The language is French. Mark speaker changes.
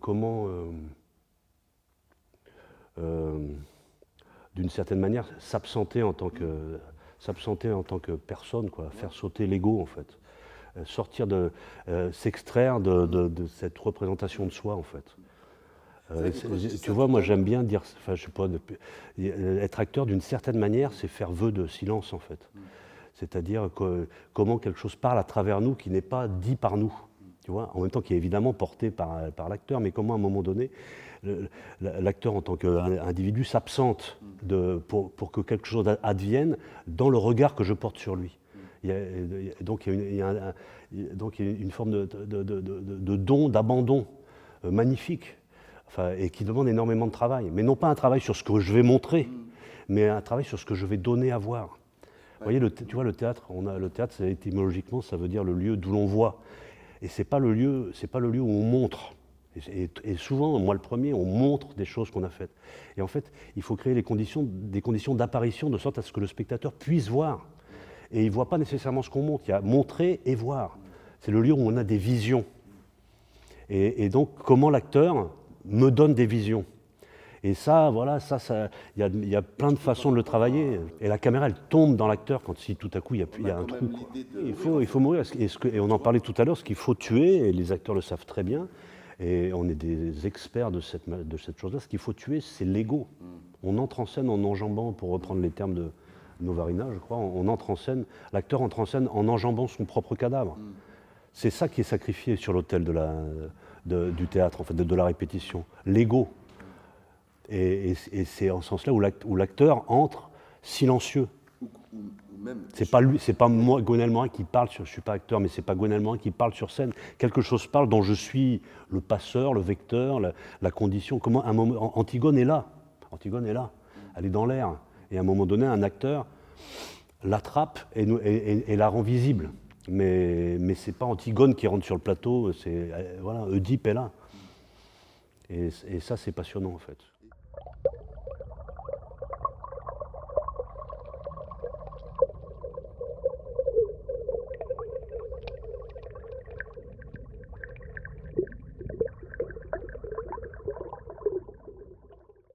Speaker 1: comment d'une certaine manière, s'absenter en tant que personne, quoi, faire sauter l'ego en fait, sortir s'extraire de cette représentation de soi en fait. Tu vois, moi j'aime bien dire, enfin je sais pas, être acteur d'une certaine manière, c'est faire vœu de silence en fait. C'est-à-dire comment quelque chose parle à travers nous qui n'est pas dit par nous. Tu vois, en même temps qui est évidemment porté par l'acteur, mais comment à un moment donné, l'acteur en tant qu'individu s'absente pour que quelque chose advienne dans le regard que je porte sur lui. Donc il y a une forme de don, d'abandon magnifique, enfin, et qui demande énormément de travail. Mais non pas un travail sur ce que je vais montrer, mais un travail sur ce que je vais donner à voir. Vous voyez, tu vois, le théâtre, le théâtre, étymologiquement, ça veut dire le lieu d'où l'on voit. Et c'est pas le lieu où on montre. Et souvent, moi le premier, on montre des choses qu'on a faites. Et en fait, il faut créer des conditions d'apparition de sorte à ce que le spectateur puisse voir. Et il ne voit pas nécessairement ce qu'on montre, il y a montrer et voir. C'est le lieu où on a des visions. Et donc, comment l'acteur me donne des visions. Et ça, voilà, il y a plein de façons de le travailler. Et la caméra, elle tombe dans l'acteur quand si tout à coup il y a un trou. Quoi. Il faut mourir. Et on en parlait tout à l'heure, ce qu'il faut tuer, et les acteurs le savent très bien, et on est des experts de cette chose-là, ce qu'il faut tuer, c'est l'ego. On entre en scène en enjambant, pour reprendre les termes de Novarina, je crois, l'acteur entre en scène en enjambant son propre cadavre. C'est ça qui est sacrifié sur l'autel du théâtre, en fait, de la répétition. L'ego. Et c'est en ce sens-là où l'acteur entre silencieux. C'est pas moi, Gwenaël Morin, qui parle je suis pas acteur, mais c'est pas Gwenaël Morin qui parle sur scène. Quelque chose parle dont je suis le passeur, le vecteur, la condition. Comment un moment, Antigone est là. Elle est dans l'air. Et à un moment donné, un acteur l'attrape et la rend visible. Mais c'est pas Antigone qui rentre sur le plateau. Voilà, Oedipe est là. Et ça, c'est passionnant en fait.